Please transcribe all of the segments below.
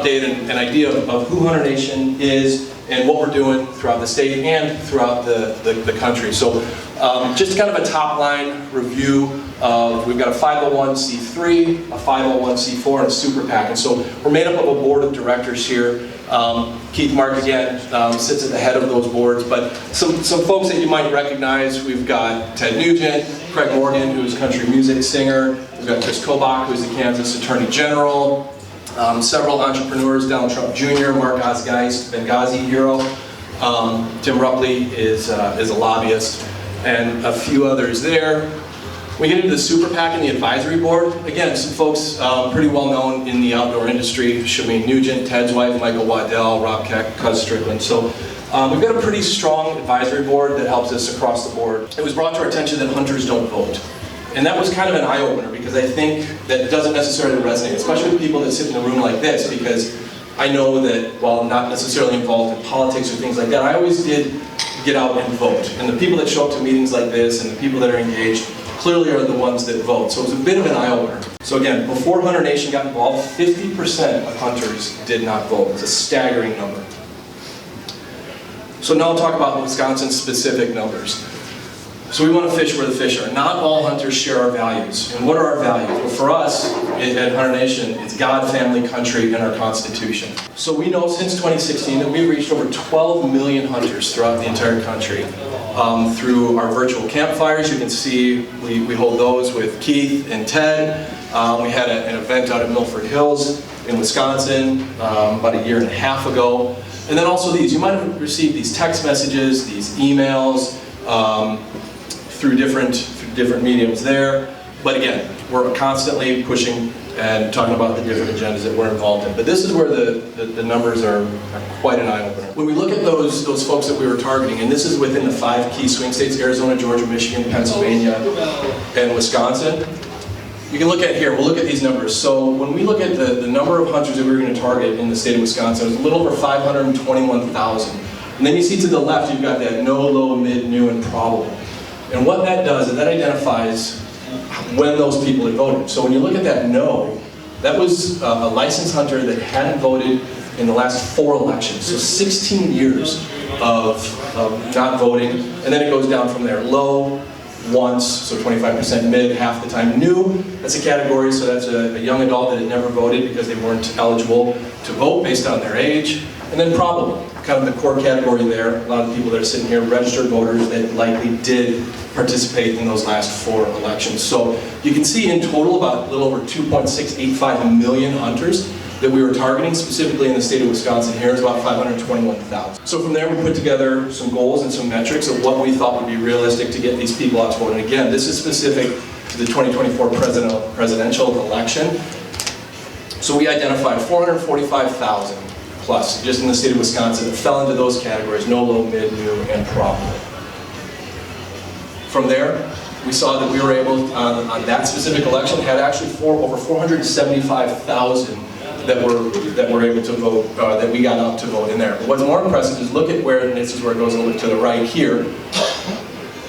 update and an idea of who Hunter Nation is and what we're doing throughout the state and throughout the country. So just kind of a top line review of, we've got a 501c3, a 501c4, and a super PAC. And so we're made up of a board of directors here. Keith Mark, again, sits at the head of those boards, but some folks that you might recognize. We've got Ted Nugent, Craig Morgan, who's a country music singer. We've got Chris Kobach, who's the Kansas Attorney General. Several entrepreneurs, Donald Trump Jr., Mark Osgeist, Benghazi hero. Tim Rupley is a lobbyist, and a few others there. We get into the super PAC and the advisory board. Again, some folks pretty well known in the outdoor industry. Shameen Nugent, Ted's wife, Michael Waddell, Rob Keck, Cuz Strickland. So we've got a pretty strong advisory board that helps us across the board. It was brought to our attention that hunters don't vote. And that was kind of an eye-opener, because I think that it doesn't necessarily resonate, especially with people that sit in a room like this, because I know that while I'm not necessarily involved in politics or things like that, I always did get out and vote. And the people that show up to meetings like this and the people that are engaged clearly are the ones that vote. So it was a bit of an eye-opener. So again, before Hunter Nation got involved, 50% of hunters did not vote. It's a staggering number. So now I'll talk about Wisconsin's specific numbers. So we want to fish where the fish are. Not all hunters share our values. And what are our values? Well, for us at Hunter Nation, it's God, family, country, and our Constitution. So we know since 2016 that we've reached over 12 million hunters throughout the entire country. Through our virtual campfires, you can see we hold those with Keith and Ted. We had an event out at Milford Hills in Wisconsin about a year and a half ago. And then also these. You might have received these text messages, these emails, through different mediums there. But again, we're constantly pushing and talking about the different agendas that we're involved in. But this is where the numbers are quite an eye-opener. When we look at those folks that we were targeting, and this is within the 5 key swing states, Arizona, Georgia, Michigan, Pennsylvania, and Wisconsin, you can look at here, we'll look at these numbers. So when we look at the number of hunters that we were going to target in the state of Wisconsin, it was a little over 521,000. And then you see to the left, you've got that no, low, mid, new, and probable. And what that does is that identifies when those people had voted. So when you look at that no, that was a licensed hunter that hadn't voted in the last 4 elections. So 16 years of not voting, and then it goes down from there. Low, once, so 25%, mid, half the time. New, that's a category, so that's a young adult that had never voted because they weren't eligible to vote based on their age. And then probable, kind of the core category there. A lot of people that are sitting here, registered voters that likely did participate in those last 4 elections. So you can see in total about a little over 2.685 million hunters that we were targeting, specifically in the state of Wisconsin. Here is about 521,000. So from there we put together some goals and some metrics of what we thought would be realistic to get these people out to vote. And again, this is specific to the 2024 presidential election. So we identified 445,000 plus just in the state of Wisconsin that fell into those categories: no, low, mid, new, and probable. From there, we saw that we were able, on that specific election, had actually over 475,000 that were able to vote, that we got out to vote in there. But what's more impressive is look at where, and this is where it goes a little bit to the right here,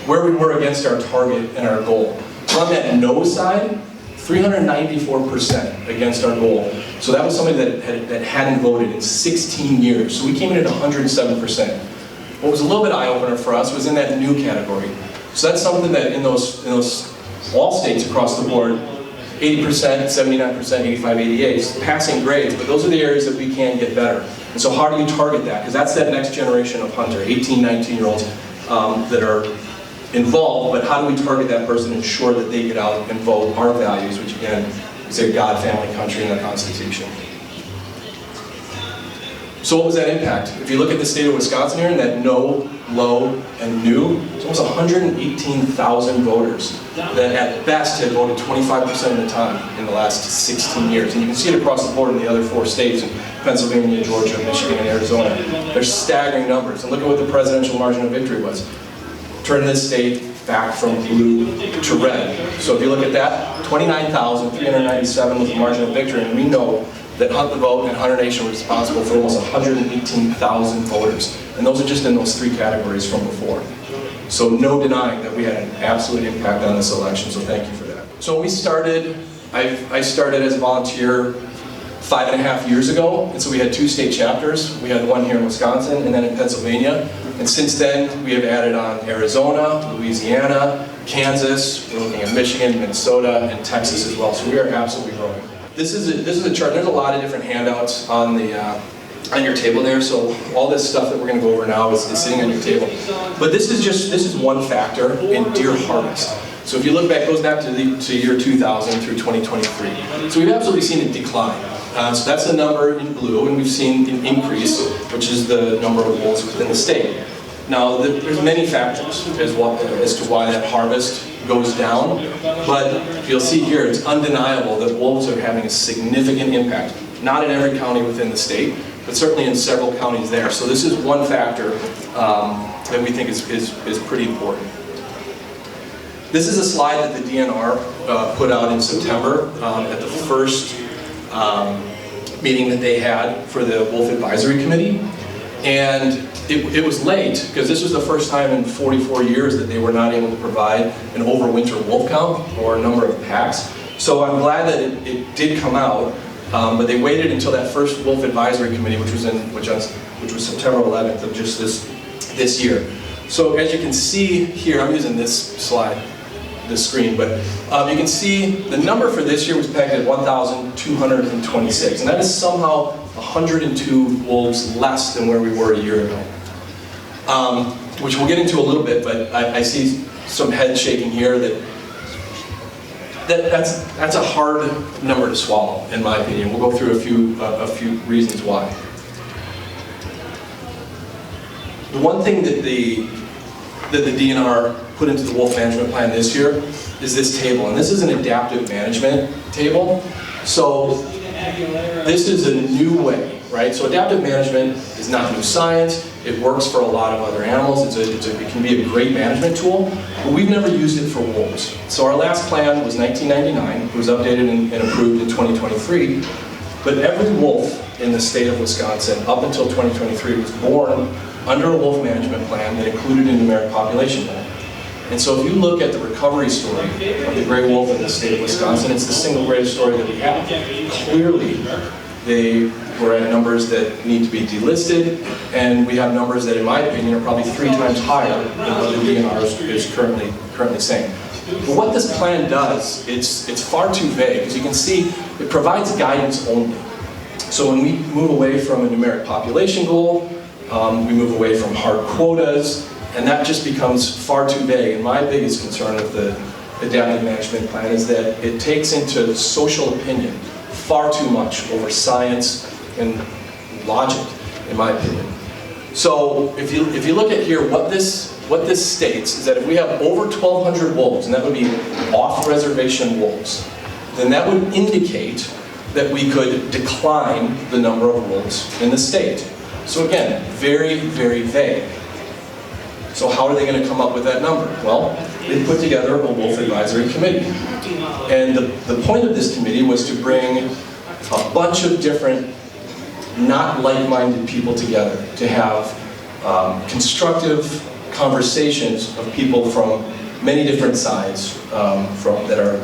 where we were against our target and our goal. So on that no side, 394% against our goal. So that was somebody that hadn't voted in 16 years. So we came in at 107%. What was a little bit eye-opener for us was in that new category. So that's something that in those all states across the board, 80%, 79%, 85, 88, passing grades, but those are the areas that we can get better. And so how do you target that? Because that's that next generation of hunter, 18, 19-year-olds that are involved, but how do we target that person and ensure that they get out and vote our values, which again, we say God, family, country, and the Constitution. So what was that impact? If you look at the state of Wisconsin here, and that no, low, and new, it's almost 118,000 voters that at best had voted 25% of the time in the last 16 years. And you can see it across the board in the other 4 states, in Pennsylvania, Georgia, Michigan, and Arizona. They're staggering numbers. And look at what the presidential margin of victory was. Turn this state back from blue to red. So if you look at that, 29,397 was the margin of victory, and we know that Hunt the Vote and Hunter Nation were responsible for almost 118,000 voters. And those are just in those 3 categories from before. So no denying that we had an absolute impact on this election, so thank you for that. So when we started, I started as a volunteer 5.5 years ago, and so we had 2 state chapters. We had one here in Wisconsin and then in Pennsylvania, and since then we have added on Arizona, Louisiana, Kansas, we're looking at Michigan, Minnesota, and Texas as well, so we are absolutely growing. This is a chart. There's a lot of different handouts on your table there, so all this stuff that we're going to go over now is sitting on your table. But this is one factor in deer harvest. So if you look back, it goes back to year 2000 through 2023. So we've absolutely seen a decline. So that's the number in blue, and we've seen an increase, which is the number of wolves within the state. Now, there's many factors as to why that harvest goes down, but you'll see here it's undeniable that wolves are having a significant impact. Not in every county within the state, but certainly in several counties there. So this is one factor that we think is pretty important. This is a slide that the DNR put out in September at the first meeting that they had for the Wolf Advisory Committee. And it was late, because this was the first time in 44 years that they were not able to provide an overwinter wolf count or a number of packs. So I'm glad that it did come out, but they waited until that first Wolf Advisory Committee, which was September 11th of just this year. So as you can see here, I'm using this slide, this screen, but you can see the number for this year was pegged at 1,226, and that is somehow 102 wolves less than where we were a year ago, which we'll get into a little bit, but I see some head shaking here that's a hard number to swallow, in my opinion. We'll go through a few reasons why. The one thing that the DNR put into the wolf management plan this year is this table, and this is an adaptive management table. So this is a new way, right? So adaptive management is not new science. It works for a lot of other animals. It can be a great management tool, but we've never used it for wolves. So our last plan was 1999. It was updated and approved in 2023. But every wolf in the state of Wisconsin up until 2023 was born under a wolf management plan that included a numeric population goal. And so if you look at the recovery story of the gray wolf in the state of Wisconsin, it's the single greatest story that we have. Clearly, they were at numbers that need to be delisted, and we have numbers that, in my opinion, are probably 3 times higher than what the DNR is currently saying. But what this plan does, it's far too vague. As you can see, it provides guidance only. So when we move away from a numeric population goal, we move away from hard quotas, and that just becomes far too vague. And my biggest concern with the adaptive management plan is that it takes into social opinion far too much over science and logic, in my opinion. So if you look at here, what this states is that if we have over 1,200 wolves, and that would be off-reservation wolves, then that would indicate that we could decline the number of wolves in the state. So again, very, very vague. So how are they going to come up with that number? Well, they put together a Wolf Advisory Committee. And the point of this committee was to bring a bunch of different, not like-minded people together to have constructive conversations of people from many different sides that are,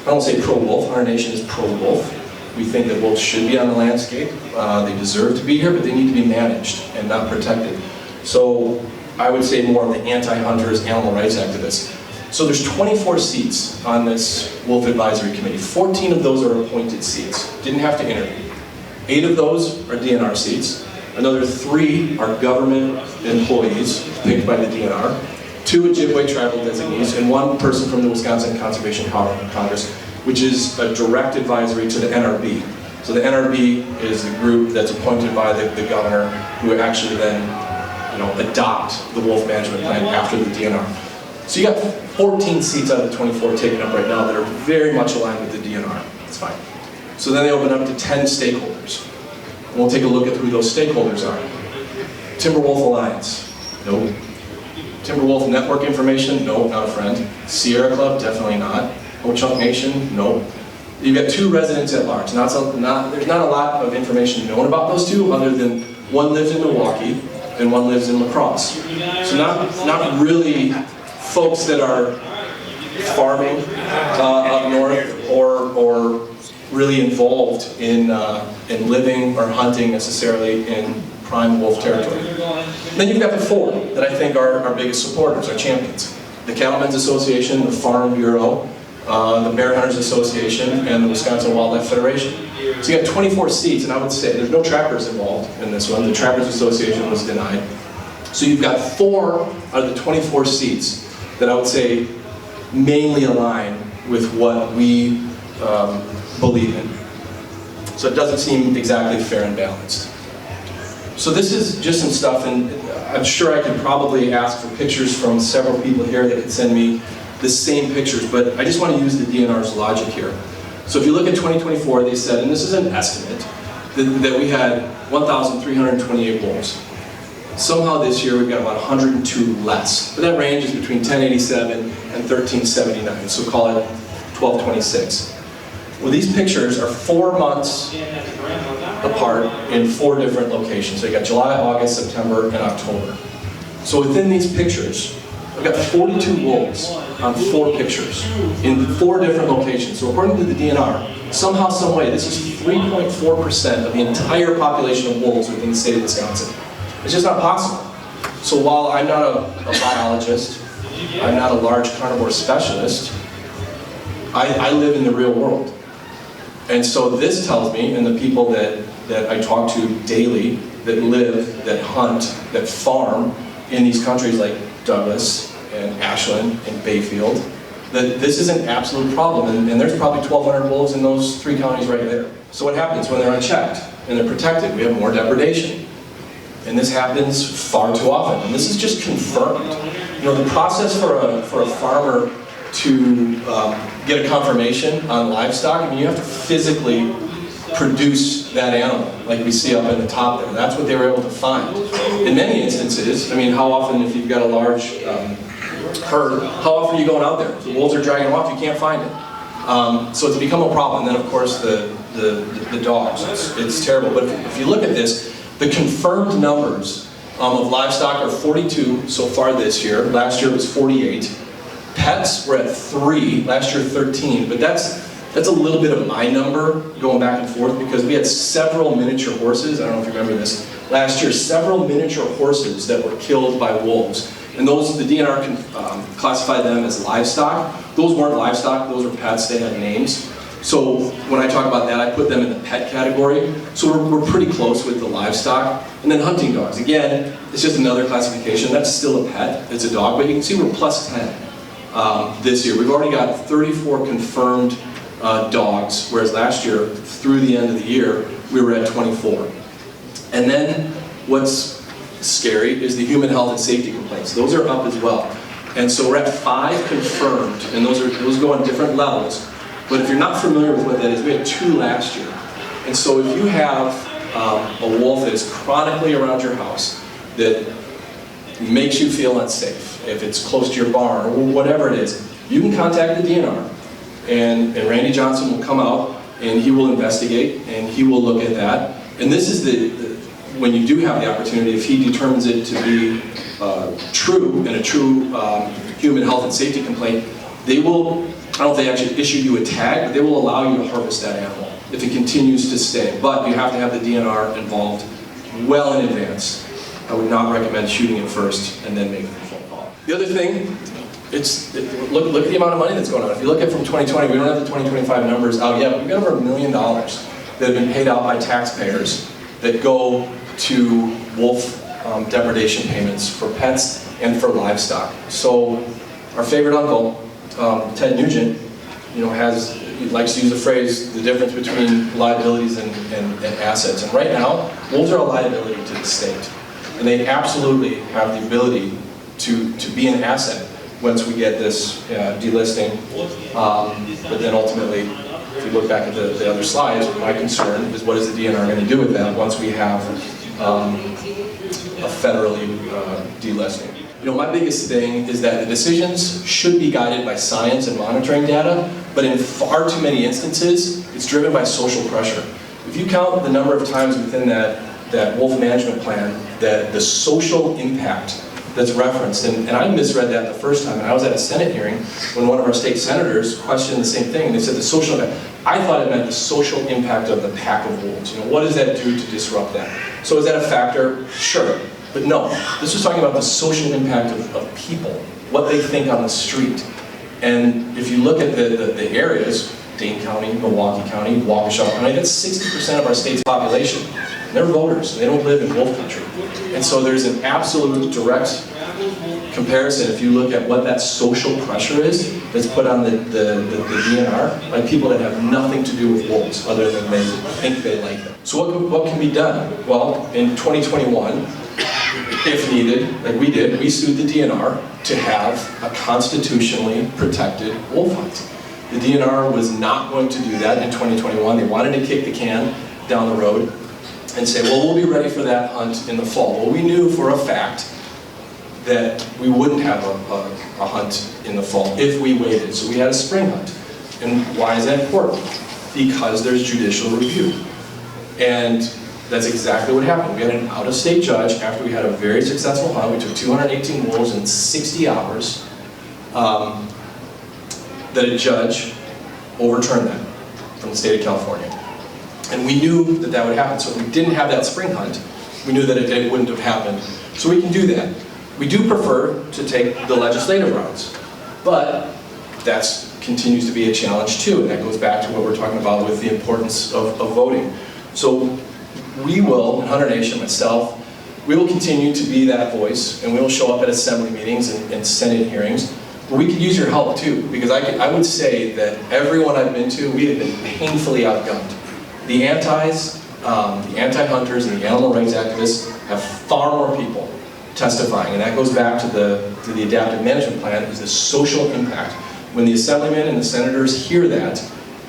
I don't say pro-wolf, our nation is pro-wolf. We think that wolves should be on the landscape. They deserve to be here, but they need to be managed and not protected. So I would say more of the anti-hunters, animal rights activists. So there's 24 seats on this Wolf Advisory Committee. 14 of those are appointed seats. Didn't have to interview. 8 of those are DNR seats. Another 3 are government employees picked by the DNR. 2 Ojibwe tribal designees, and 1 person from the Wisconsin Conservation Congress, which is a direct advisory to the NRB. So the NRB is the group that's appointed by the governor, who actually then adopt the wolf management plan after the DNR. So you got 14 seats out of the 24 taken up right now that are very much aligned with the DNR. That's fine. So then they open up to 10 stakeholders. And we'll take a look at who those stakeholders are. Timberwolf Alliance, no. Timberwolf Network Information, no, not a friend. Sierra Club, definitely not. Ho-Chunk Nation, no. You've got 2 residents at large. There's not a lot of information known about those 2, other than one lives in Milwaukee and one lives in La Crosse. So not really folks that are farming up north or really involved in living or hunting necessarily in prime wolf territory. Then you've got the four that I think are our biggest supporters, our champions. The Cattlemen's Association, the Farm Bureau, the Bear Hunters Association, and the Wisconsin Wildlife Federation. So you got 24 seats, and I would say there's no trappers involved in this one. The Trappers Association was denied. So you've got 4 out of the 24 seats that I would say mainly align with what we believe in. So it doesn't seem exactly fair and balanced. So this is just some stuff, and I'm sure I could probably ask for pictures from several people here that could send me the same pictures, but I just want to use the DNR's logic here. So if you look at 2024, they said, and this is an estimate, that we had 1,328 wolves. Somehow this year we've got about 102 less. But that range is between 1087 and 1379, so call it 1226. Well, these pictures are 4 months apart in 4 different locations. So you got July, August, September, and October. So within these pictures, I've got 42 wolves on 4 pictures in 4 different locations. So according to the DNR, somehow, some way, this is 3.4% of the entire population of wolves within the state of Wisconsin. It's just not possible. So while I'm not a biologist, I'm not a large carnivore specialist, I live in the real world. And so this tells me, and the people that I talk to daily, that live, that hunt, that farm in these countries like Douglas and Ashland and Bayfield, that this is an absolute problem. And there's probably 1,200 wolves in those 3 counties right there. So what happens when they're unchecked and they're protected? We have more depredation. And this happens far too often. And this is just confirmed. You know, the process for a farmer to get a confirmation on livestock, I mean, you have to physically produce that animal, like we see up in the top there. That's what they were able to find. In many instances, I mean, how often, if you've got a large herd, how often are you going out there? The wolves are dragging them off, you can't find it. So it's become a problem. And then, of course, the dogs. It's terrible. But if you look at this, the confirmed numbers of livestock are 42 so far this year. Last year it was 48. Pets were at 3, last year 13, but that's a little bit of my number going back and forth because we had several miniature horses, I don't know if you remember this, last year several miniature horses that were killed by wolves. And those, the DNR classified them as livestock. Those weren't livestock, those were pets, they had names. So when I talk about that, I put them in the pet category. So we're pretty close with the livestock. And then hunting dogs, again, it's just another classification. That's still a pet, it's a dog, but you can see we're plus 10. This year. We've already got 34 confirmed dogs, whereas last year, through the end of the year, we were at 24. And then what's scary is the human health and safety complaints. Those are up as well. And so we're at 5 confirmed, and those go on different levels. But if you're not familiar with what that is, we had 2 last year. And so if you have a wolf that is chronically around your house, that makes you feel unsafe, if it's close to your barn, or whatever it is, you can contact the DNR, and Randy Johnson will come out, and he will investigate, and he will look at that. And this is when you do have the opportunity, if he determines it to be true, and a true human health and safety complaint, they will, I don't know if they actually issue you a tag, but they will allow you to harvest that animal if it continues to stay. But you have to have the DNR involved well in advance. I would not recommend shooting it first and then making a phone call. The other thing, look at the amount of money that's going on. If you look at from 2020, we don't have the 2025 numbers out yet, but we've got over $1 million that have been paid out by taxpayers that go to wolf depredation payments for pets and for livestock. So our favorite uncle, Ted Nugent, he likes to use the phrase, the difference between liabilities and assets. And right now, wolves are a liability to the state. And they absolutely have the ability to be an asset once we get this delisting. But then ultimately, if you look back at the other slides, my concern is what is the DNR going to do with that once we have a federally delisting. My biggest thing is that the decisions should be guided by science and monitoring data, but in far too many instances, it's driven by social pressure. If you count the number of times within that wolf management plan, that the social impact that's referenced, and I misread that the first time, and I was at a Senate hearing when one of our state senators questioned the same thing, and they said the social impact. I thought it meant the social impact of the pack of wolves. You know, what does that do to disrupt that? So is that a factor? Sure. But no, this was talking about the social impact of people, what they think on the street. And if you look at the areas, Dane County, Milwaukee County, Waukesha County, that's 60% of our state's population. They're voters, and they don't live in wolf country. And so there's an absolute direct comparison if you look at what that social pressure is that's put on the DNR by people that have nothing to do with wolves other than they think they like them. So what can be done? Well, in 2021, if needed, like we did, we sued the DNR to have a constitutionally protected wolf hunt. The DNR was not going to do that in 2021. They wanted to kick the can down the road and say, well, we'll be ready for that hunt in the fall. Well, we knew for a fact that we wouldn't have a hunt in the fall if we waited. So we had a spring hunt. And why is that important? Because there's judicial review. And that's exactly what happened. We had an out-of-state judge after we had a very successful hunt. We took 218 wolves in 60 hours. That a judge overturned that from the state of California. And we knew that that would happen. So if we didn't have that spring hunt, we knew that it wouldn't have happened. So we can do that. We do prefer to take the legislative routes, but that continues to be a challenge too, and that goes back to what we're talking about with the importance of voting. So we will, in Hunter Nation, myself, we will continue to be that voice, and we will show up at assembly meetings and Senate hearings. But we could use your help too, because I would say that everyone I've been to, we have been painfully outgunned. The anti-hunters and the animal rights activists have far more people testifying, and that goes back to the adaptive management plan, is the social impact. When the assemblymen and the senators hear that,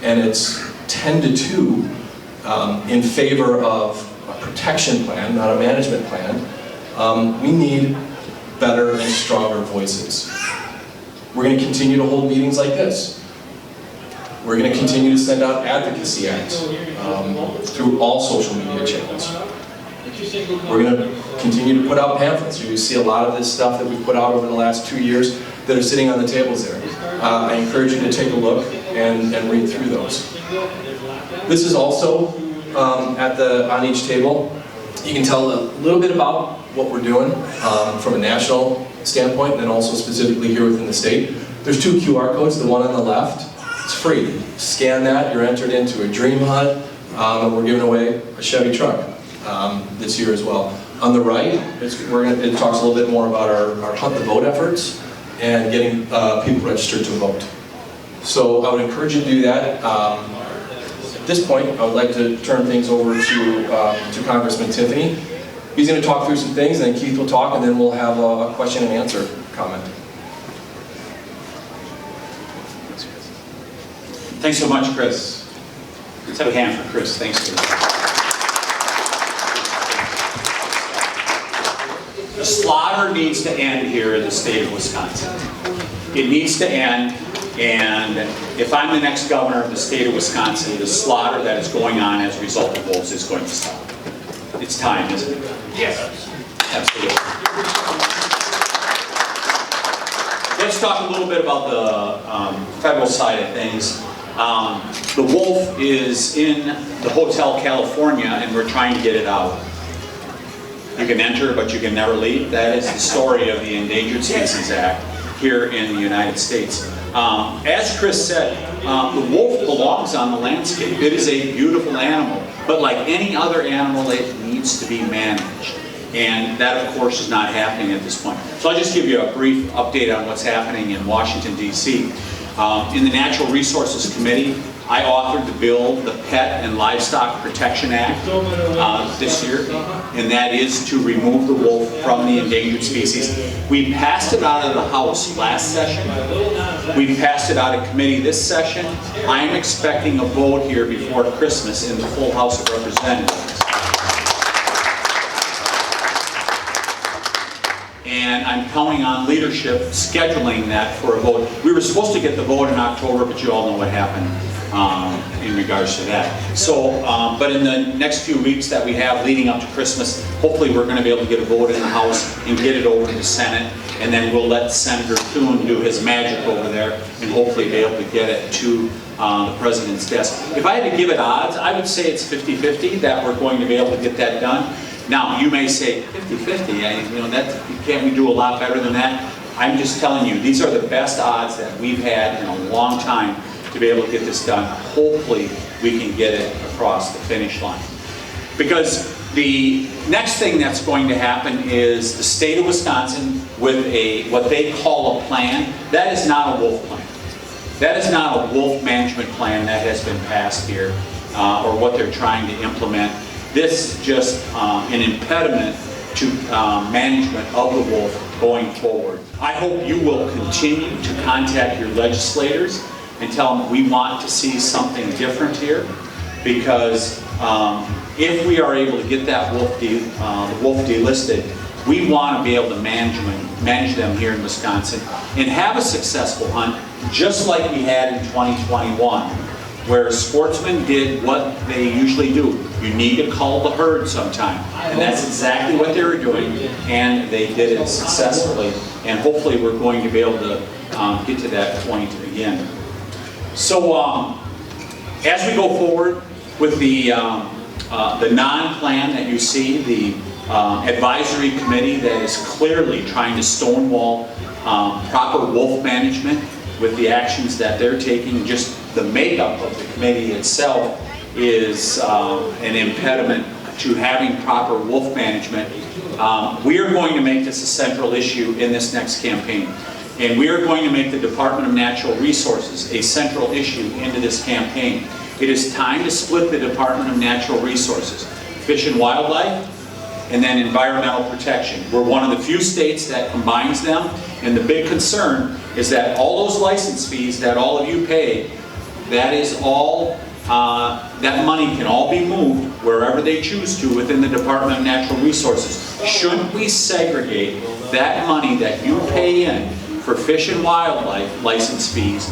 and it's 10-2 in favor of a protection plan, not a management plan, we need better and stronger voices. We're going to continue to hold meetings like this. We're going to continue to send out advocacy ads through all social media channels. We're going to continue to put out pamphlets. You see a lot of this stuff that we've put out over the last 2 years that are sitting on the tables there. I encourage you to take a look and read through those. This is also on each table. You can tell a little bit about what we're doing from a national standpoint, and then also specifically here within the state. There's 2 QR codes. The one on the left, it's free. Scan that, you're entered into a dream hunt, and we're giving away a Chevy truck this year as well. On the right, it talks a little bit more about our Hunt the Vote efforts and getting people registered to vote. So I would encourage you to do that. At this point, I would like to turn things over to Congressman Tiffany. He's going to talk through some things, and then Keith will talk, and then we'll have a question and answer comment. Thanks so much, Chris. Let's have a hand for Chris. Thanks for that. The slaughter needs to end here in the state of Wisconsin. It needs to end, and if I'm the next governor of the state of Wisconsin, the slaughter that is going on as a result of wolves is going to stop. It's time, isn't it? Yes. Absolutely. Let's talk a little bit about the federal side of things. The wolf is in the Hotel California, and we're trying to get it out. You can enter, but you can never leave. That is the story of the Endangered Species Act here in the United States. As Chris said, the wolf belongs on the landscape. It is a beautiful animal, but like any other animal, it needs to be managed. And that, of course, is not happening at this point. So I'll just give you a brief update on what's happening in Washington, D.C. In the Natural Resources Committee, I authored the bill, the Pet and Livestock Protection Act, this year, and that is to remove the wolf from the endangered species. We passed it out of the House last session. We passed it out of committee this session. I am expecting a vote here before Christmas in the full House of Representatives. And I'm counting on leadership scheduling that for a vote. We were supposed to get the vote in October, but you all know what happened. in regards to that. So, but in the next few weeks that we have leading up to Christmas, hopefully we're going to be able to get a vote in the House and get it over to the Senate, and then we'll let Senator Thune do his magic over there and hopefully be able to get it to the President's desk. If I had to give it odds, I would say it's 50-50 that we're going to be able to get that done. Now, you may say 50-50, you know, can't we do a lot better than that? I'm just telling you, these are the best odds that we've had in a long time to be able to get this done. Hopefully, we can get it across the finish line. Because the next thing that's going to happen is the state of Wisconsin with what they call a plan. That is not a wolf plan. That is not a wolf management plan that has been passed here, or what they're trying to implement. This is just an impediment to management of the wolf going forward. I hope you will continue to contact your legislators and tell them we want to see something different here, because if we are able to get that wolf delisted, we want to be able to manage them here in Wisconsin and have a successful hunt, just like we had in 2021, where sportsmen did what they usually do. You need to cull the herd sometime, and that's exactly what they were doing, and they did it successfully, and hopefully we're going to be able to get to that point again. So as we go forward with the non-plan that you see, the advisory committee that is clearly trying to stonewall proper wolf management with the actions that they're taking, just the makeup of the committee itself is an impediment to having proper wolf management. We are going to make this a central issue in this next campaign. And we are going to make the Department of Natural Resources a central issue into this campaign. It is time to split the Department of Natural Resources, Fish and Wildlife, and then Environmental Protection. We're one of the few states that combines them, and the big concern is that all those license fees that all of you pay, that is all, that money can all be moved wherever they choose to within the Department of Natural Resources. Shouldn't we segregate that money that you pay in for fish and wildlife license fees,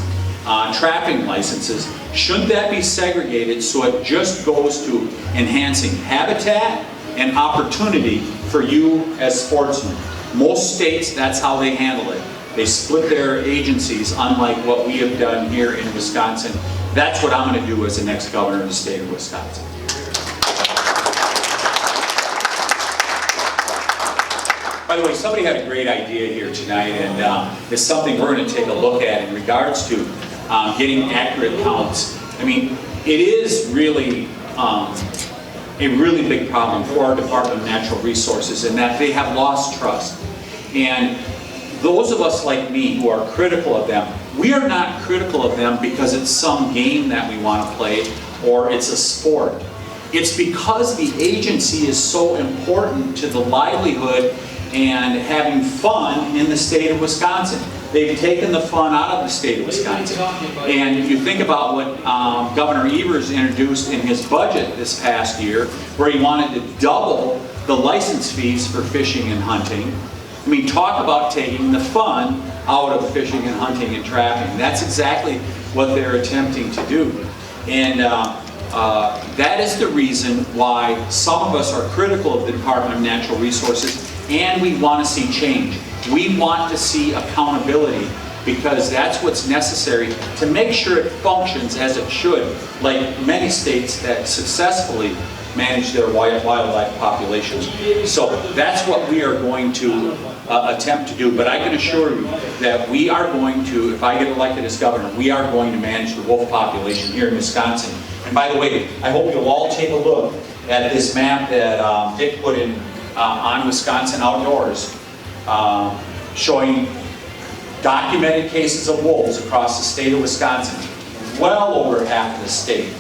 trapping licenses, shouldn't that be segregated so it just goes to enhancing habitat and opportunity for you as sportsmen? Most states, that's how they handle it. They split their agencies, unlike what we have done here in Wisconsin. That's what I'm going to do as the next governor of the state of Wisconsin. By the way, somebody had a great idea here tonight, and it's something we're going to take a look at in regards to getting accurate counts. I mean, it is really a really big problem for our Department of Natural Resources in that they have lost trust. And those of us like me who are critical of them, we are not critical of them because it's some game that we want to play or it's a sport. It's because the agency is so important to the livelihood and having fun in the state of Wisconsin. They've taken the fun out of the state of Wisconsin. And if you think about what Governor Evers introduced in his budget this past year, where he wanted to double the license fees for fishing and hunting, I mean, talk about taking the fun out of fishing and hunting and trapping. That's exactly what they're attempting to do. And that is the reason why some of us are critical of the Department of Natural Resources, and we want to see change. We want to see accountability, because that's what's necessary to make sure it functions as it should, like many states that successfully manage their wildlife populations. So that's what we are going to attempt to do. But I can assure you that we are going to, if I get elected as governor, we are going to manage the wolf population here in Wisconsin. And by the way, I hope you'll all take a look at this map that Dick put in on Wisconsin Outdoors, showing documented cases of wolves across the state of Wisconsin, well over half of the state.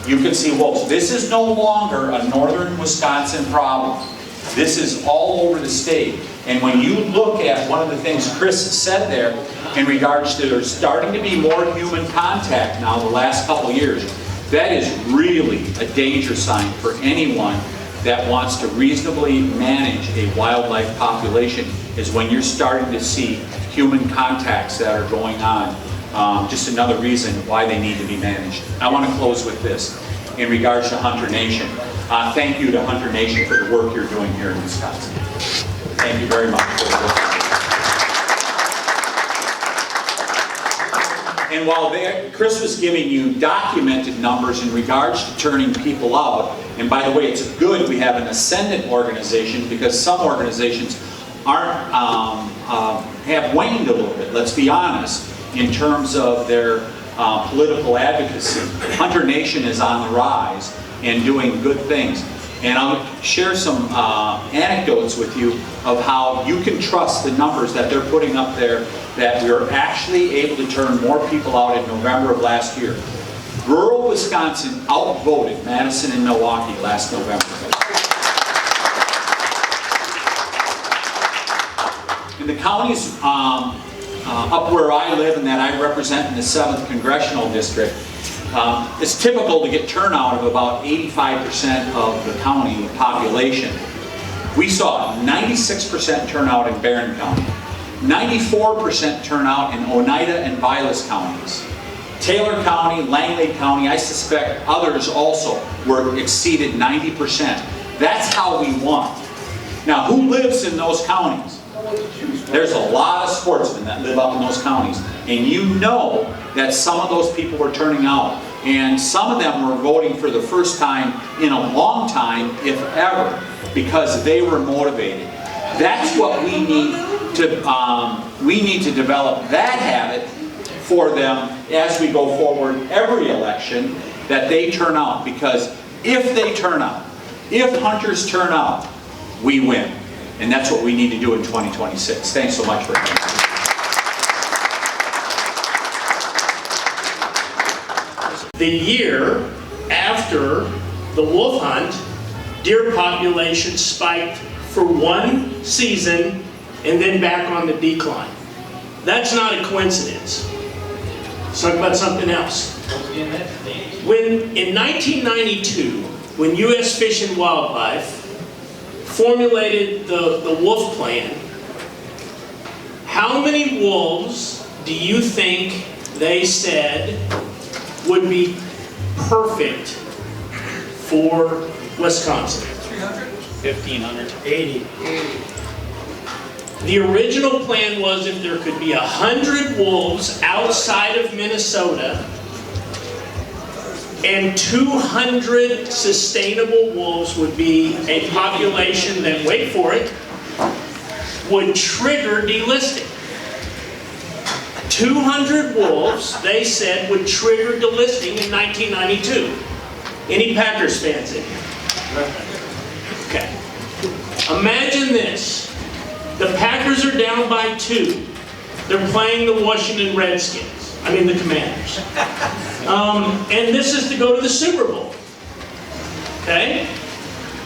You can see wolves. This is no longer a northern Wisconsin problem. This is all over the state. And when you look at one of the things Chris said there in regards to there's starting to be more human contact now the last couple of years, that is really a danger sign for anyone that wants to reasonably manage a wildlife population, is when you're starting to see human contacts that are going on just another reason why they need to be managed. I want to close with this in regards to Hunter Nation. Thank you to Hunter Nation for the work you're doing here in Wisconsin. Thank you very much for the work. And while Chris was giving you documented numbers in regards to turning people out, and by the way, it's good we have an ascendant organization, because some organizations have waned a little bit, let's be honest, in terms of their political advocacy. Hunter Nation is on the rise and doing good things. And I'll share some anecdotes with you of how you can trust the numbers that they're putting up there, that we're actually able to turn more people out in November of last year. Rural Wisconsin outvoted Madison and Milwaukee last November. In the counties up where I live and that I represent in the 7th Congressional District, it's typical to get turnout of about 85% of the county population. We saw 96% turnout in Barron County, 94% turnout in Oneida and Vilas counties. Taylor County, Langley County, I suspect others also were exceeded 90%. That's how we won. Now, who lives in those counties? There's a lot of sportsmen that live up in those counties. And you know that some of those people were turning out. And some of them were voting for the first time in a long time, if ever, because they were motivated. That's what we need to develop that habit for them as we go forward every election, that they turn out. Because if they turn out, if hunters turn out, we win. And that's what we need to do in 2026. Thanks so much for coming. The year after the wolf hunt, deer population spiked for one season and then back on the decline. That's not a coincidence. Let's talk about something else. In 1992, when U.S. Fish and Wildlife formulated the wolf plan, how many wolves do you think they said would be perfect for Wisconsin? 300? 1,500. 80. The original plan was if there could be 100 wolves outside of Minnesota and 200 sustainable wolves would be a population that, wait for it, would trigger delisting. 200 wolves, they said, would trigger delisting in 1992. Any Packers fans in here? Okay. Imagine this. The Packers are down by 2. They're playing the Washington Redskins. I mean the Commanders. And this is to go to the Super Bowl. Okay?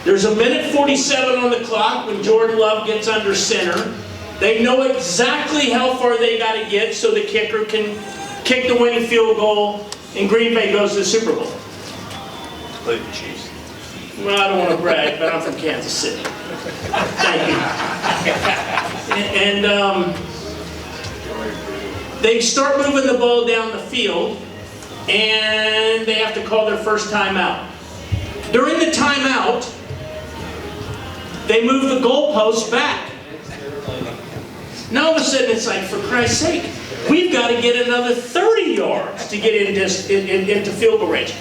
There's a minute 47 on the clock when Jordan Love gets under center. They know exactly how far they got to get so the kicker can kick the winning field goal and Green Bay goes to the Super Bowl. Play the Chiefs. Well, I don't want to brag, but I'm from Kansas City. Thank you. And they start moving the ball down the field, and they have to call their first timeout. During the timeout, they move the goalposts back. Now all of a sudden it's like, for Christ's sake, we've got to get another 30 yards to get into field goal range.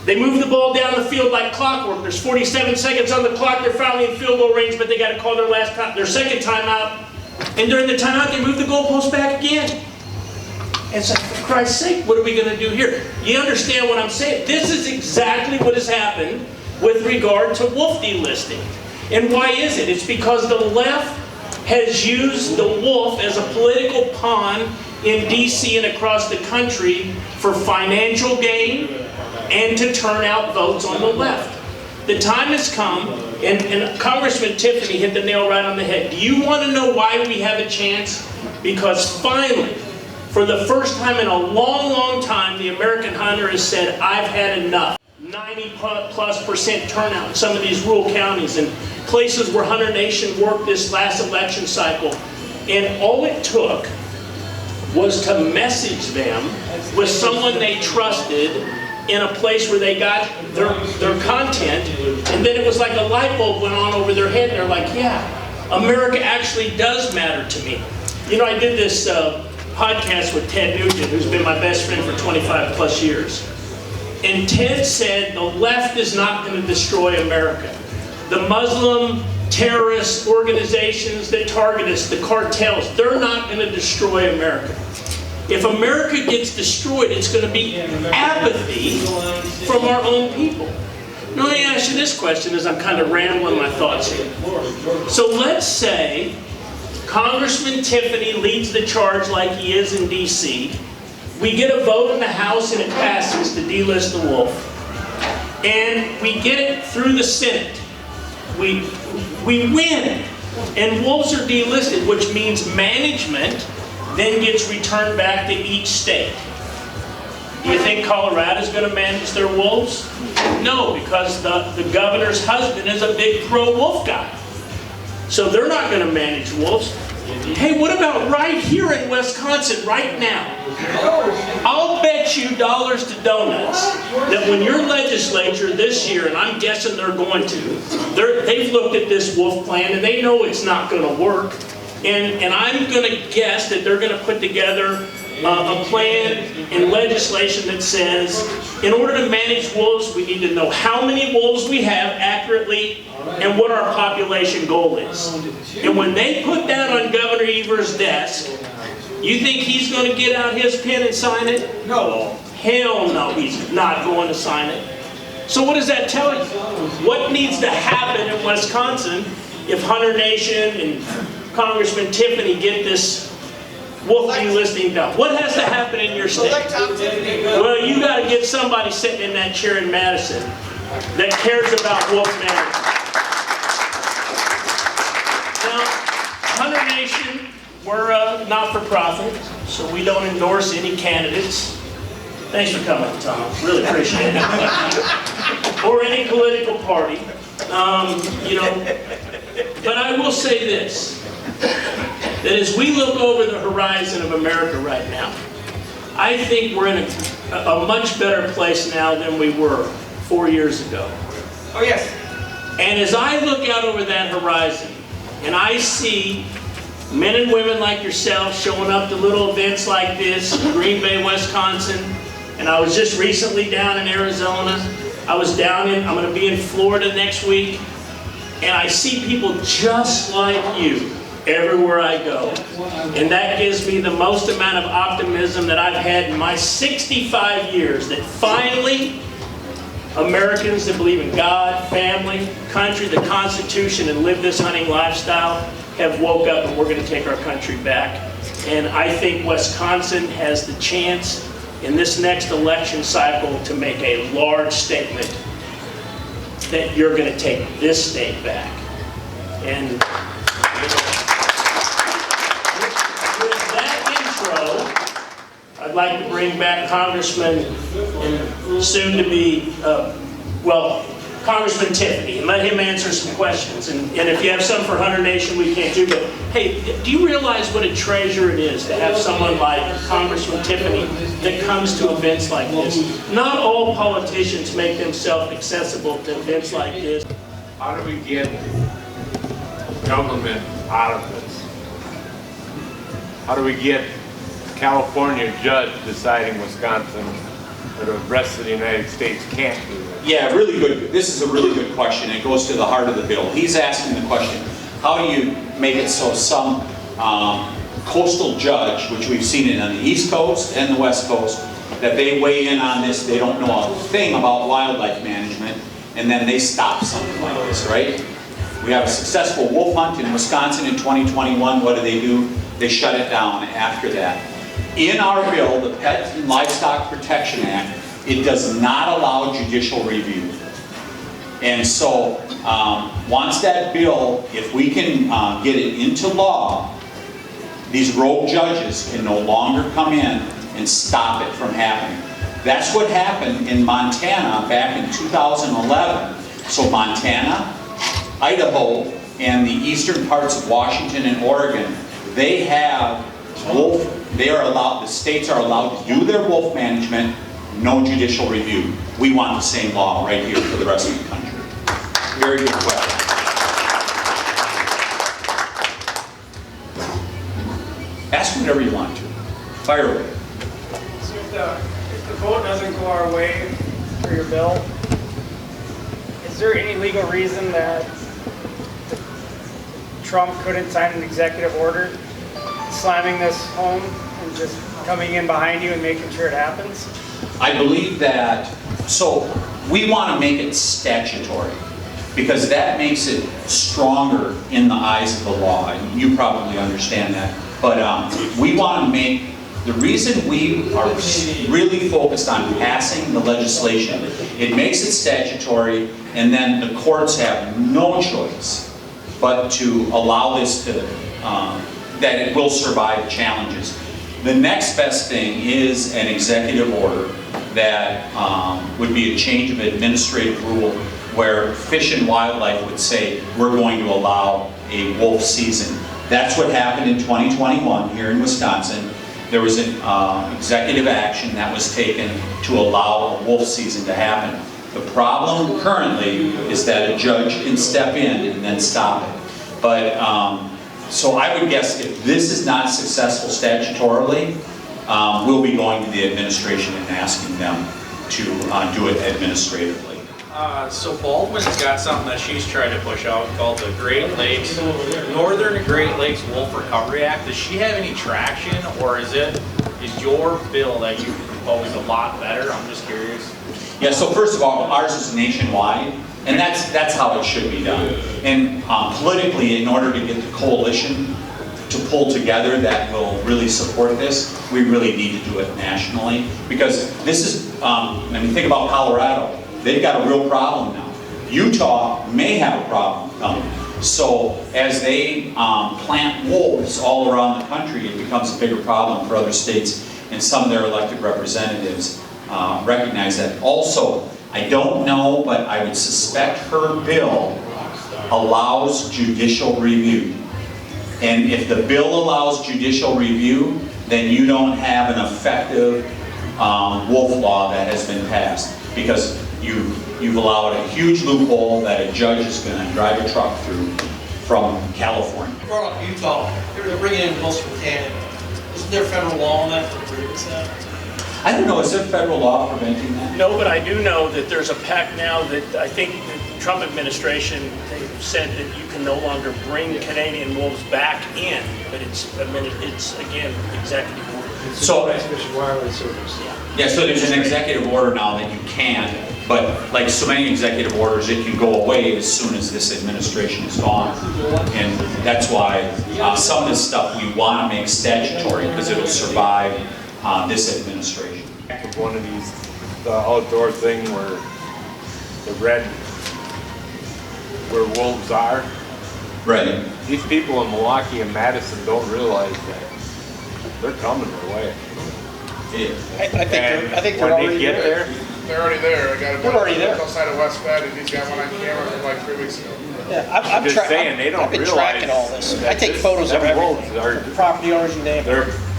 They move the ball down the field like clockwork. There's 47 seconds on the clock. They're finally in field goal range, but they got to call their second timeout. And during the timeout, they move the goalpost back again. And it's like, for Christ's sake, what are we going to do here? You understand what I'm saying? This is exactly what has happened with regard to wolf delisting. And why is it? It's because the left has used the wolf as a political pawn in D.C. and across the country for financial gain and to turn out votes on the left. The time has come, and Congressman Tiffany hit the nail right on the head. Do you want to know why we have a chance? Because finally, for the first time in a long, long time, the American hunter has said, I've had enough. 90+% turnout in some of these rural counties and places where Hunter Nation worked this last election cycle. And all it took was to message them with someone they trusted in a place where they got their content, and then it was like a light bulb went on over their head, and they're like, yeah, America actually does matter to me. You know, I did this podcast with Ted Nugent, who's been my best friend for 25 plus years. And Ted said the left is not going to destroy America. The Muslim terrorist organizations that target us, the cartels, they're not going to destroy America. If America gets destroyed, it's going to be apathy from our own people. Now, let me ask you this question as I'm kind of rambling my thoughts here. So let's say Congressman Tiffany leads the charge like he is in D.C. We get a vote in the House and it passes to delist the wolf. And we get it through the Senate. We win. And wolves are delisted, which means management then gets returned back to each state. Do you think Colorado's going to manage their wolves? No, because the governor's husband is a big pro-wolf guy. So they're not going to manage wolves. Hey, what about right here in Wisconsin right now? I'll bet you dollars to donuts that when your legislature this year, and I'm guessing they're going to, they've looked at this wolf plan and they know it's not going to work. And I'm going to guess that they're going to put together a plan and legislation that says, in order to manage wolves, we need to know how many wolves we have accurately and what our population goal is. And when they put that on Governor Evers' desk, you think he's going to get out his pen and sign it? No. Hell no, he's not going to sign it. So what does that tell you? What needs to happen in Wisconsin if Hunter Nation and Congressman Tiffany get this wolf delisting done? What has to happen in your state? Well, you got to get somebody sitting in that chair in Madison that cares about wolf management. Now, Hunter Nation, we're not-for-profit, so we don't endorse any candidates. Thanks for coming, Tom. Really appreciate it. Or any political party. You know, but I will say this, that as we look over the horizon of America right now, I think we're in a much better place now than we were 4 years ago. Oh, yes. And as I look out over that horizon, and I see men and women like yourself showing up to little events like this in Green Bay, Wisconsin, and I was just recently down in Arizona. I'm going to be in Florida next week, and I see people just like you everywhere I go. And that gives me the most amount of optimism that I've had in my 65 years, that finally Americans that believe in God, family, country, the Constitution, and live this hunting lifestyle have woke up, and we're going to take our country back. And I think Wisconsin has the chance in this next election cycle to make a large statement that you're going to take this state back. And with that intro, I'd like to bring back Congressman and soon to be, Congressman Tiffany, and let him answer some questions. And if you have some for Hunter Nation, we can't do, but hey, do you realize what a treasure it is to have someone like Congressman Tiffany that comes to events like this? Not all politicians make themselves accessible to events like this. How do we get government out of this? How do we get California judge deciding Wisconsin or the rest of the United States can't do it? Yeah, really good. This is a really good question. It goes to the heart of the bill. He's asking the question, how do you make it so some coastal judge, which we've seen it on the East Coast and the West Coast, that they weigh in on this, they don't know a thing about wildlife management, and then they stop something like this, right? We have a successful wolf hunt in Wisconsin in 2021. What do? They shut it down after that. In our bill, the Pet and Livestock Protection Act, it does not allow judicial review. And so once that bill, if we can get it into law, these rogue judges can no longer come in and stop it from happening. That's what happened in Montana back in 2011. So Montana, Idaho, and the eastern parts of Washington and Oregon, they have wolf the states are allowed to do their wolf management, no judicial review. We want the same law right here for the rest of the country. Very good question. Ask whatever you want to. Fire away. So if the vote doesn't go our way for your bill, is there any legal reason that Trump couldn't sign an executive order slamming this home and just coming in behind you and making sure it happens? I believe that, so we want to make it statutory because that makes it stronger in the eyes of the law, and you probably understand that. But we want to make, the reason we are really focused on passing the legislation, it makes it statutory, and then the courts have no choice but to allow this to, that it will survive challenges. The next best thing is an executive order that would be a change of administrative rule where Fish and Wildlife would say, we're going to allow a wolf season. That's what happened in 2021 here in Wisconsin. There was an executive action that was taken to allow a wolf season to happen. The problem currently is that a judge can step in and then stop it. But, so I would guess if this is not successful statutorily, we'll be going to the administration and asking them to do it administratively. So Baldwin's got something that she's trying to push out called the Great Lakes, Northern Great Lakes Wolf Recovery Act. Does she have any traction, or is your bill that you propose a lot better? I'm just curious. Yeah, so first of all, ours is nationwide, and that's how it should be done. And politically, in order to get the coalition to pull together that will really support this, we really need to do it nationally. Because this is, I mean, think about Colorado. They've got a real problem now. Utah may have a problem coming. So as they plant wolves all around the country, it becomes a bigger problem for other states, and some of their elected representatives recognize that. Also, I don't know, but I would suspect her bill allows judicial review. And if the bill allows judicial review, then you don't have an effective wolf law that has been passed. Because you've allowed a huge loophole that a judge is going to drive a truck through from California. You brought up Utah. They're bringing in wolves from Canada. Isn't there federal law on that that prohibits that? I don't know, is there federal law preventing that? No, but I do know that there's a pact now that I think the Trump administration said that you can no longer bring Canadian wolves back in, but it's again executive order. So, Fish and Wildlife Service. yeah, so there's an executive order now that you can, but like so many executive orders, it can go away as soon as this administration is gone. And that's why some of this stuff we want to make statutory because it'll survive this administration. One of these, the outdoor thing where where wolves are. Right. These people in Milwaukee and Madison don't realize that they're coming their way. I think they're when already they get there, They're already there. I got a They're already there. outside of West Bend, and he's got one on camera from like 3 weeks ago. Yeah, I'm just saying they don't I've been realize tracking all this. that I take photos of them wolves everything. are The property owners, you name it.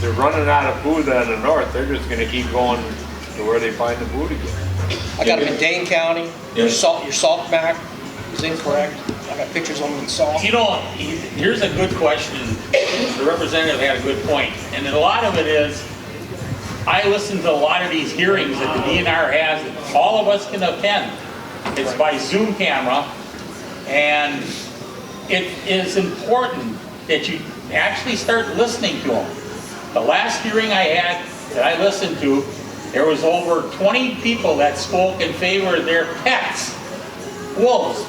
they're running out of food in the north. They're just going to keep going to where they find the food again. I got them in Dane County. Yeah. Your salt back is incorrect. I got pictures of them in salt. You know, here's a good question. The representative had a good point, and a lot of it is, I listen to a lot of these hearings that the DNR has, that all of us can attend. It's by Zoom camera, and it is important that you actually start listening to them. The last hearing I had that I listened to, there was over 20 people that spoke in favor of their pets, wolves.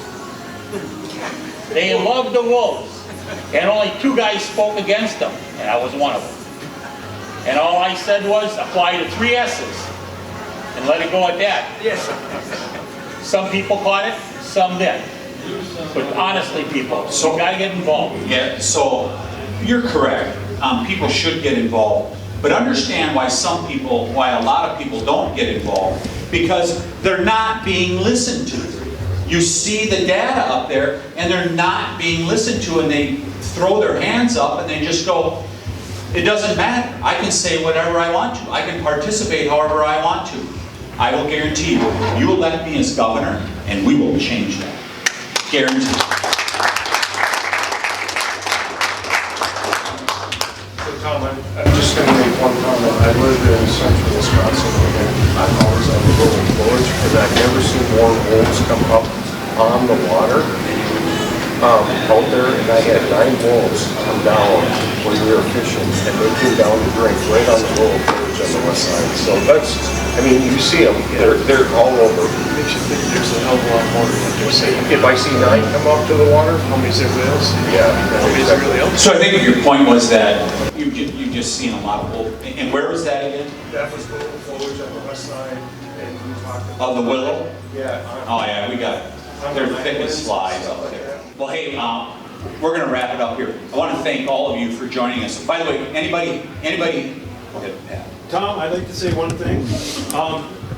They loved the wolves, and only 2 guys spoke against them, and I was one of them. And all I said was, apply the 3 S's, and let it go at that. Yes. Some people caught it, some didn't. But honestly, people, you gotta get involved. Yeah, so you're correct. People should get involved. But understand why why a lot of people don't get involved. Because they're not being listened to. You see the data up there, and they're not being listened to, and they throw their hands up and they just go, It doesn't matter. I can say whatever I want to. I can participate however I want to. I will guarantee you, you elect me as governor, and we will change that. Guaranteed. So Tom, I'm just going to make one comment. I live in central Wisconsin, and I'm always on the rolling boards because I've never seen more wolves come up on the water out there, and I had 9 wolves come down when we were fishing, and they came down to drink right on the rolling boards on the west side. So that's, I mean, you see them, they're all over. Makes you think there's a hell of a lot more than what they're saying. If I see 9 come up to the water, How many's there whales? yeah. How many's there really else? So I think your point was that you just seen a lot of wolf. And where was that again? That was the foliage on the west side, and we talked about. Of the willow? Yeah. Oh yeah, we got, they're thick as flies out there. Well, hey, we're going to wrap it up here. I want to thank all of you for joining us. By the way, anybody, go ahead, Pat. Tom, I'd like to say one thing.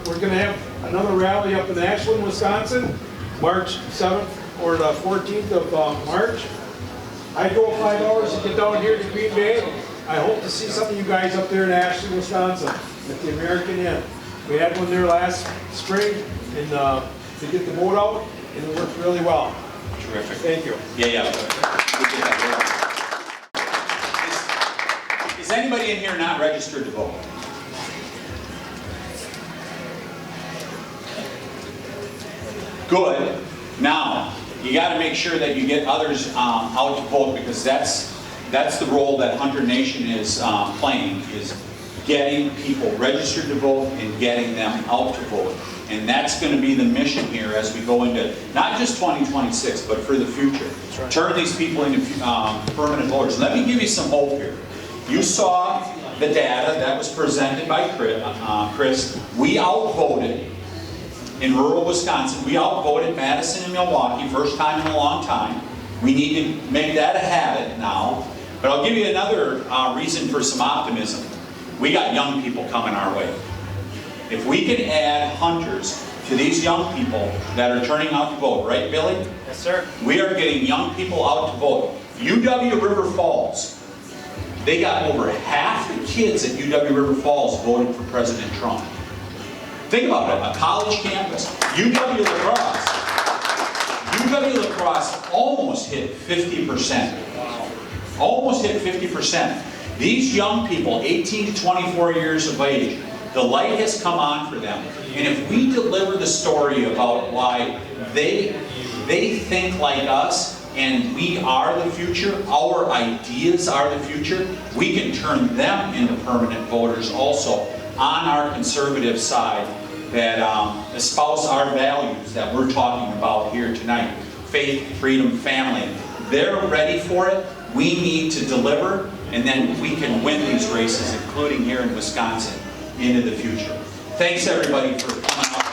We're going to have another rally up in Ashland, Wisconsin, March 7th or the 14th of March. I drove 5 hours to get down here to Green Bay. I hope to see some of you guys up there in Ashland, Wisconsin, at the American Inn. We had one there last spring and to get the boat out, and it worked really well. Terrific. Thank you. Yeah. Is anybody in here not registered to vote? Good. Now, you got to make sure that you get others out to vote, because that's the role that Hunter Nation is playing, is getting people registered to vote and getting them out to vote. And that's going to be the mission here as we go into not just 2026, but for the future. Right. Turn these people into permanent voters. Let me give you some hope here. You saw the data that was presented by Chris. We outvoted in rural Wisconsin. We outvoted Madison and Milwaukee, first time in a long time. We need to make that a habit now. But I'll give you another reason for some optimism. We got young people coming our way. If we can add hunters to these young people that are turning out to vote, right, Billy? Yes, sir. We are getting young people out to vote. UW River Falls, they got over half the kids at UW River Falls voted for President Trump. Think about it, a college campus. UW Lacrosse almost hit 50%. Almost hit 50%. These young people, 18 to 24 years of age, the light has come on for them. And if we deliver the story about why they think like us and we are the future, our ideas are the future, we can turn them into permanent voters also on our conservative side that espouse our values that we're talking about here tonight. Faith, freedom, family. They're ready for it. We need to deliver, and then we can win these races, including here in Wisconsin, into the future. Thanks everybody for coming out.